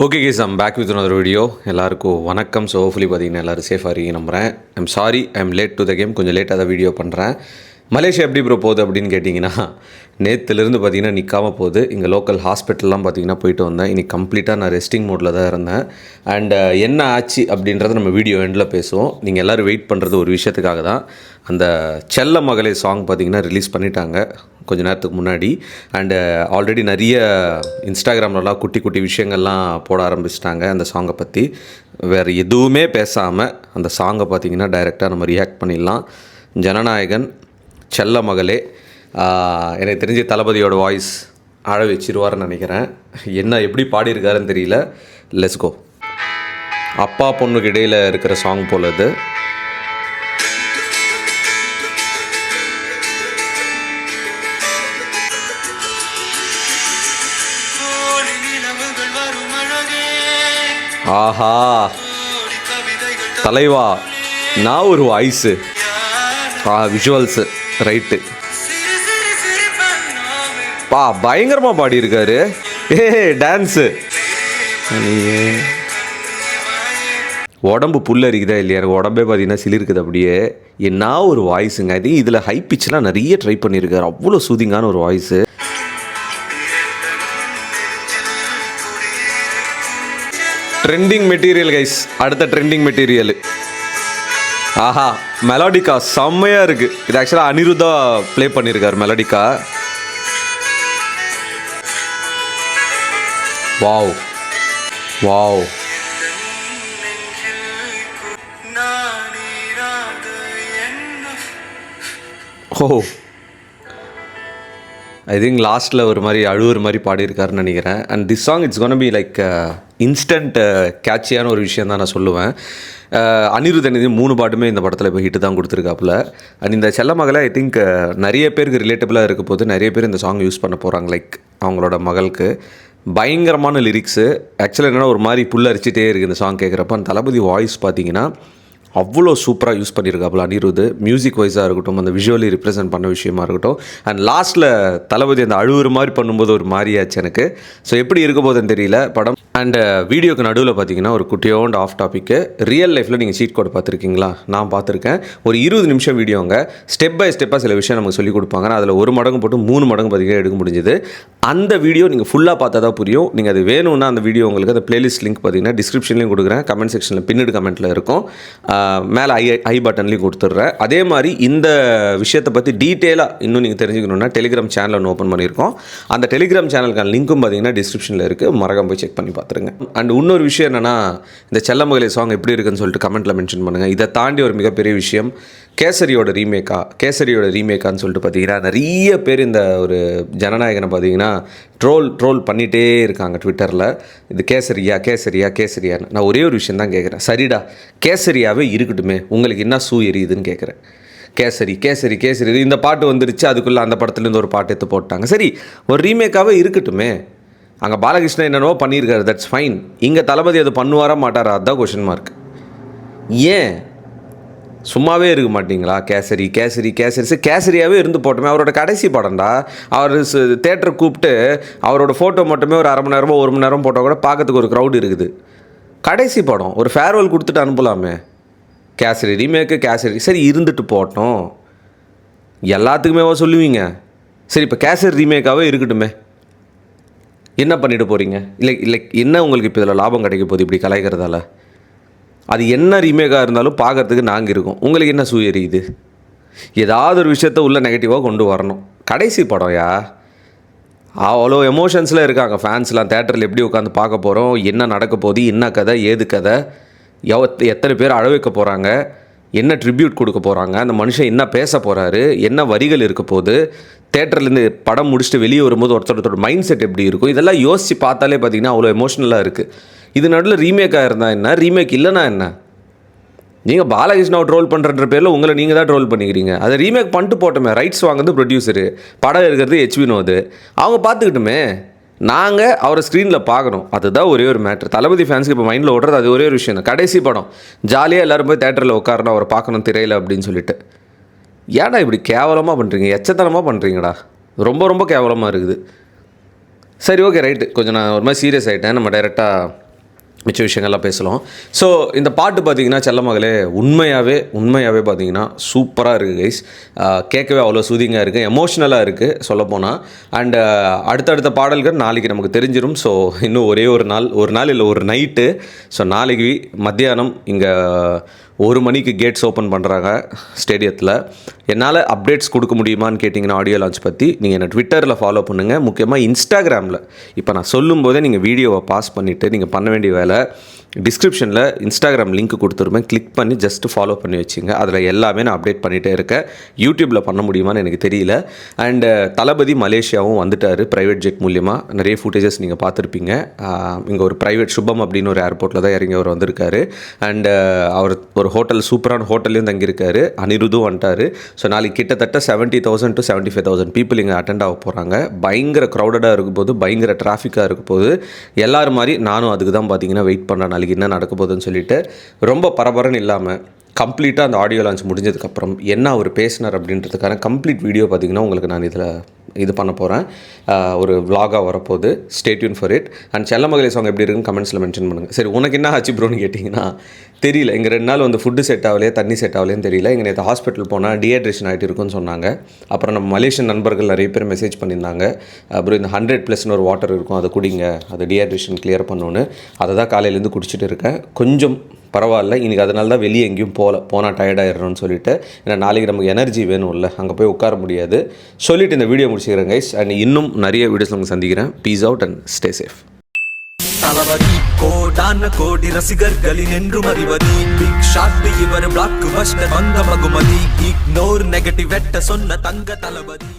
Okay guys I'm back with another video. எல்லாருக்கும் வணக்கம். So hopefully பார்த்தீங்கன்னா எல்லோரும் சேஃபாக இருக்கீங்க நம்புகிறேன். I'm sorry I'm late to the game, கொஞ்சம் லேட்டாக தான் வீடியோ பண்ணுறேன். மலேசியா எப்படி ப்ரோ போகுது அப்படின்னு கேட்டிங்கன்னா, நேற்றுலேருந்து பார்த்தீங்கன்னா நிற்காமல் போகுது. இங்கே லோக்கல் ஹாஸ்பிட்டல்லாம் பார்த்தீங்கன்னா போயிட்டு வந்தேன். இன்றைக்கி கம்ப்ளீட்டாக நான் ரெஸ்டிங் மோடில் தான் இருந்தேன். அண்ட் என்ன ஆச்சு அப்படின்றத நம்ம வீடியோ எண்டில் பேசுவோம். நீங்கள் எல்லோரும் வெயிட் பண்ணுறது ஒரு விஷயத்துக்காக தான். அந்த செல்ல மகளே சாங் பார்த்தீங்கன்னா ரிலீஸ் பண்ணிட்டாங்க கொஞ்ச நேரத்துக்கு முன்னாடி. அண்டு ஆல்ரெடி நிறைய இன்ஸ்டாகிராம்லலாம் குட்டி குட்டி விஷயங்கள்லாம் போட ஆரம்பிச்சிட்டாங்க அந்த சாங்கை பற்றி. வேறு எதுவுமே பேசாமல் அந்த சாங்கை பார்த்திங்கன்னா டைரெக்டாக நம்ம ரியாக்ட் பண்ணிடலாம். ஜனநாயகன் செல்ல மகளே, எனக்கு தெரிஞ்ச தளபதியோட வாய்ஸ் அழ வச்சிருவார்னு நினைக்கிறேன். என்ன எப்படி பாடியிருக்காருன்னு தெரியல. Let's go. அப்பா பொண்ணுக்கு இடையில் இருக்கிற சாங் போல் இது. ஆஹா தலைவா, நான் ஒரு வாய்ஸு விஷுவல்ஸு ரைட்டு பா, பயங்கரமாக பாடியிருக்காரு. டான்ஸு உடம்பு புல்லரிக்குதா இல்லையா? எனக்கு உடம்பே பார்த்தீங்கன்னா சிலிருக்குது அப்படியே. என்ன ஒரு வாய்ஸுங்க இது. இதில் ஹை பிச்செலாம் நிறைய ட்ரை பண்ணியிருக்காரு. அவ்வளோ சூதிங்கான ஒரு வாய்ஸு. ட்ரெண்டிங் மெட்டீரியல் கைஸ், அடுத்த ட்ரெண்டிங் மெட்டீரியல். ஆஹா, மெலோடிக்கா செம்மையாக இருக்குது. இது ஆக்சுவலாக அனிருத்தா ப்ளே பண்ணியிருக்காரு melodica. Wow wow. Oh, I think லாஸ்ட்டில் ஒரு மாதிரி அழுவுற மாதிரி பாடியிருக்காருன்னு நினைக்கிறேன். And this song it's gonna be like instant கேட்சியான ஒரு விஷயம் தான் நான் சொல்லுவேன். அனிருத்தன் 3 பாட்டுமே இந்த படத்தில் இப்போ ஹிட்டு தான் கொடுத்துருக்காப்புல. அண்ட் இந்த செல்ல மகளை ஐ திங்க் நிறைய பேருக்கு ரிலேட்டபிளாக இருக்க போது நிறைய பேர் இந்த சாங் யூஸ் பண்ண போகிறாங்க. லைக் அவங்களோட மகளுக்கு பயங்கரமான லிரிக்ஸு. ஆக்சுவலாக என்னென்னா ஒரு மாதிரி புல்லரிச்சிட்டே இருக்குது இந்த சாங் கேட்குறப்ப. அந்த தளபதி வாய்ஸ் பார்த்தீங்கன்னா அவ்வளோ சூப்பராக யூஸ் பண்ணியிருக்காப்புல அனிருத். மியூசிக் வைஸாக இருக்கட்டும், அந்த விஷுவலி ரிப்ரசென்ட் பண்ண விஷயமா இருக்கட்டும். அண்ட் லாஸ்ட்டில் தளபதி அந்த அழுவுற மாதிரி பண்ணும்போது ஒரு மாதிரியாச்சு எனக்கு. ஸோ எப்படி இருக்க போதுன்னு தெரியல படம். அண்ட் வீடியோக்கு நடுவில் பார்த்தீங்கன்னா ஒரு குட்டியோண்டு ஆஃப் டாப்பிக்கு. ரியல் லைஃப்பில் நீங்கள் சீட் கோட் பார்த்துருக்கீங்களா? நான் பார்த்துருக்கேன். ஒரு 20 நிமிஷம் வீடியோங்க. ஸ்டெப் பை ஸ்டெப்பாக சில விஷயம் நமக்கு சொல்லிக் கொடுப்பாங்க. அதில் 1 மடங்கு போட்டு 3 மடங்கு பார்த்தீங்கன்னா எடுக்க முடிஞ்சுது. அந்த வீடியோ நீங்கள் ஃபுல்லாக பார்த்தா தான் புரியும். நீங்கள் அது வேணும்னா அந்த வீடியோ உங்களுக்கு அந்த பிளேலிஸ்ட் லிங்க் பார்த்தீங்கன்னா டிஸ்கிரிப்ஷன்லேயும் கொடுக்குறேன், கமெண்ட் செக்ஷனில் பின்னடு கமெண்ட்டில் இருக்கும், மேலே ஐ பட்டன்லேயும் கொடுத்துட்றேன். அதே மாதிரி இந்த விஷயத்தை பற்றி டீட்டெயிலாக இன்னும் நீங்கள் தெரிஞ்சுக்கணுன்னா டெலிகிராம் சேனல் ஒன்று ஓப்பன் பண்ணியிருக்கோம். அந்த டெலிகிராம் சேனலுக்கான லிங்க்கும் பார்த்தீங்கன்னா டிஸ்கிரிப்ஷனில் இருக்குது. மறக்காம போய் செக் பண்ணி பார்த்துருங்க. அண்ட் இன்னொரு விஷயம் என்னென்னா, இந்த செல்ல மகளே சாங் எப்படி இருக்குன்னு சொல்லிட்டு கமெண்ட்டில் மென்ஷன் பண்ணுங்கள். இதை தாண்டி ஒரு மிகப்பெரிய விஷயம், கேசரியோட ரீமேக்கான்னு சொல்லிட்டு பார்த்தீங்கன்னா நிறைய பேர் இந்த ஒரு ஜனநாயகனை பார்த்தீங்கன்னா ட்ரோல் பண்ணிகிட்டே இருக்காங்க ட்விட்டரில். இது கேசரியான்னு. நான் ஒரே ஒரு விஷயம் தான் கேட்குறேன். சரிடா, கேசரியாவே இருக்கட்டுமே, உங்களுக்கு என்ன சூ எரியுதுன்னு கேட்குறேன். கேசரி இந்த பாட்டு வந்துருச்சு, அதுக்குள்ளே அந்த படத்துலேருந்து ஒரு பாட்டு எடுத்து போட்டாங்க. சரி, ஒரு ரீமேக்காகவே இருக்கட்டுமே. அங்கே பாலகிருஷ்ணன் என்னென்னவோ பண்ணியிருக்காரு, தட்ஸ் ஃபைன். இங்கே தளபதி அது பண்ணுவாரா மாட்டாரா? அதுதான் கொஷின் மார்க். ஏன் சும்மாவே இருக்க மாட்டிங்களா? கேசரியாகவே இருந்து போட்டோமே. அவரோட கடைசி படம்டா. அவர் தேட்டரை கூப்பிட்டு அவரோட ஃபோட்டோ மட்டுமே ஒரு 1/2 மணி நேரமோ 1 மணி நேரம் போட்டால் கூட பார்க்கறதுக்கு ஒரு க்ரௌட் இருக்குது. கடைசி படம் ஒரு ஃபேர்வெல் கொடுத்துட்டு அனுப்பலாமே. கேசரி சரி இருந்துட்டு போட்டோம். எல்லாத்துக்குமேவா சொல்லுவீங்க? சரி, இப்போ கேசரி ரீமேக்காகவே இருக்கட்டுமே. என்ன பண்ணிட்டு போகிறீங்க? இல்லை என்ன உங்களுக்கு இப்போ இதில் லாபம் கிடைக்க போகுது இப்படி கலாய்க்கிறதால? அது என்ன ரீமேக்காக இருந்தாலும் பார்க்குறதுக்கு நாங்கள் இருக்கோம். உங்களுக்கு என்ன சூ எரியுது? ஏதாவது ஒரு விஷயத்த உள்ள நெகட்டிவாக கொண்டு வரணும். கடைசி படம்யா, அவ்வளோ எமோஷன்ஸில் இருக்காங்க ஃபேன்ஸ்லாம். தேட்டரில் எப்படி உட்காந்து பார்க்க போகிறோம், என்ன நடக்க போகுது, என்ன கதை, ஏது கதை, எத்தனை பேர் அழ வைக்க போகிறாங்க, என்ன ட்ரிபியூட் கொடுக்க போகிறாங்க, அந்த மனுஷன் என்ன பேச போகிறாரு, என்ன வரிகள் இருக்க போகுது, தேட்டர்லேருந்து படம் முடிச்சுட்டு வெளியே வரும்போது ஒருத்தரோட மைண்ட் செட் எப்படி இருக்கும், இதெல்லாம் யோசித்து பார்த்தாலே பார்த்திங்கன்னா அவ்வளோ எமோஷ்னலாக இருக்குது. இது நடுவில் ரீமேக்காக இருந்தால் என்ன, ரீமேக் இல்லைனா என்ன? நீங்கள் பாலகிருஷ்ணாவை ட்ரோல் பண்ணுற பேரில் உங்களை நீங்கள் தான் ட்ரோல் பண்ணிக்கிறீங்க. அதை ரீமேக் பண்ணிட்டு போட்டோமே. ரைட்ஸ் வாங்குறது ப்ரொடியூசரு, படம் இருக்கிறது ஹெச் வினோத், அவங்க பார்த்துக்கிட்டுமே. நாங்கள் அவரை ஸ்க்ரீனில் பார்க்கணும். அதுதான் ஒரே ஒரு மேட்ரு. தளபதி ஃபேன்ஸுக்கு இப்போ மைண்டில் ஓடுறது அது ஒரே ஒரு விஷயம் தான். கடைசி படம் ஜாலியாக எல்லோரும் போய் தேட்டரில் உட்காரணும், அவரை பார்க்கணும் திரையில் அப்படின்னு சொல்லிட்டு. ஏன்னா இப்படி கேவலமாக பண்ணுறீங்க, எச்சத்தனமாக பண்ணுறீங்கடா. ரொம்ப ரொம்ப கேவலமாக இருக்குது. சரி, ஓகே, ரைட்டு. கொஞ்சம் நான் ஒரு மாதிரி சீரியஸ் ஆகிட்டேன். நம்ம டைரெக்டாக மிச்ச விஷயங்கள்லாம் பேசலாம். ஸோ இந்த பாட்டு பார்த்தீங்கன்னா செல்லமகளே உண்மையாகவே பார்த்தீங்கன்னா சூப்பராக இருக்குது கைஸ். கேட்கவே அவ்வளோ சூதிங்காக இருக்குது, எமோஷ்னலாக இருக்குது சொல்லப்போனால். அண்டு அடுத்தடுத்த பாடல்கள் நாளைக்கு நமக்கு தெரிஞ்சிடும். ஸோ இன்னும் ஒரு நாள் இல்லை ஒரு நைட்டு. ஸோ நாளைக்கு மத்தியானம் இங்கே 1 மணிக்கு கேட்ஸ் ஓப்பன் பண்ணுறாங்க ஸ்டேடியத்தில். என்னால் அப்டேட்ஸ் கொடுக்க முடியுமான்னு கேட்டிங்கன்னா ஆடியோ லான்ச் பற்றி நீங்கள் என்னை ட்விட்டரில் ஃபாலோ பண்ணுங்கள். முக்கியமாக இன்ஸ்டாகிராமில் இப்போ நான் சொல்லும்போதே நீங்கள் வீடியோவை பாஸ் பண்ணிவிட்டு நீங்கள் பண்ண வேண்டிய வேலை, டிஸ்கிரிப்ஷனில் இன்ஸ்டாகிராம் லிங்க் கொடுத்துருப்பேன், கிளிக் பண்ணி ஜஸ்ட்டு ஃபாலோ பண்ணி வச்சுங்க. அதில் எல்லாமே நான் அப்டேட் பண்ணிகிட்டே இருக்கேன். யூடியூப்பில் பண்ண முடியுமான்னு எனக்கு தெரியல. அண்டு தளபதி மலேசியாவும் வந்துட்டார் ப்ரைவேட் ஜெட் மூலியமாக. நிறைய ஃபுட்டேஜஸ் நீங்கள் பார்த்துருப்பீங்க. இங்கே ஒரு ப்ரைவேட் சுபம் அப்படின்னு ஒரு ஏர்போர்ட்டில் தான் இறங்கி அவர் வந்திருக்காரு. அண்டு அவர் ஒரு சூப்பரான ஹோட்டல்லையும் தங்கியிருக்காரு. அனிருதும் வந்துட்டார். ஸோ நாளைக்கு கிட்டத்தட்ட 70,000 to 75,000 பீப்புள் இங்கே அட்டெண்ட் ஆக போகிறாங்க. பயங்கர க்ரௌடடாக இருக்கும் போது, பயங்கர டிராஃபிக்காக இருக்கும் போது, எல்லோரும் மாதிரி நானும் அதுக்கு தான் பார்த்தீங்கன்னா வெயிட் பண்ணுறேன் நாளைக்கு என்ன நடக்க போகுதுன்னு சொல்லிட்டு. ரொம்ப பரபரன்னு இல்லாமல் கம்ப்ளீட்டாக அந்த ஆடியோ லான்ச் முடிஞ்சதுக்கப்புறம் என்ன அவர் பேசினார் அப்படின்றதுக்கான கம்ப்ளீட் வீடியோ பார்த்திங்கன்னா உங்களுக்கு நான் இதில் இது பண்ண போகிறேன். ஒரு vlog-ஆக வரப்போகுது. Stay tune for it. And Chellamagale song எப்படி இருக்குன்னு கமெண்ட்ஸில் மென்ஷன் பண்ணுங்கள். சரி, உனக்கு என்ன ஆச்சு ப்ரோன்னு கேட்டிங்கன்னா தெரியல. இங்கே 2 நாள் வந்து ஃபுட்டு செட் ஆகலையே, தண்ணி செட் ஆகலையேன்னு தெரியல. இங்கே நேற்று ஹாஸ்பிட்டல் போனால் டீஹைட்ரேஷன் ஆகிட்டு இருக்குன்னு சொன்னாங்க. அப்புறம் நம்ம மலேசியன் நண்பர்கள் நிறைய பேர் மெசேஜ் பண்ணியிருந்தாங்க. அப்புறம் இந்த 100+ ஒரு வாட்டர் இருக்கும், அதை குடிங்க, அது டீஹைட்ரேஷன் கிளியர் பண்ணணுன்னு. அதை தான் காலையிலேருந்து குடிச்சிட்டு இருக்கேன். கொஞ்சம் பரவாயில்ல. இன்றைக்கி அதனால தான் வெளியே எங்கேயும் போனால் டயர்டாகிடணும்னு சொல்லிட்டு. ஏன்னா நாளைக்கு நமக்கு எனர்ஜி வேணும்ல, அங்கே போய் உட்கார முடியாது சொல்லிவிட்டு இந்த வீடியோ முடிச்சுக்கிறேன் கைஸ். அண்ட் இன்னும் நிறைய வீடியோஸ் உங்களுக்கு சந்திக்கிறேன். Peace out and stay safe. Thalapathy கோடான கோடி ரசிகர்களின் என்றும் அறிவதி, பிக் ஷாட் இவர் பிளாக் பஸ்டர் வந்த மகுமதி, இக்னோர் நெகட்டிவ் வெட்ட சொன்ன தங்க தளபதி.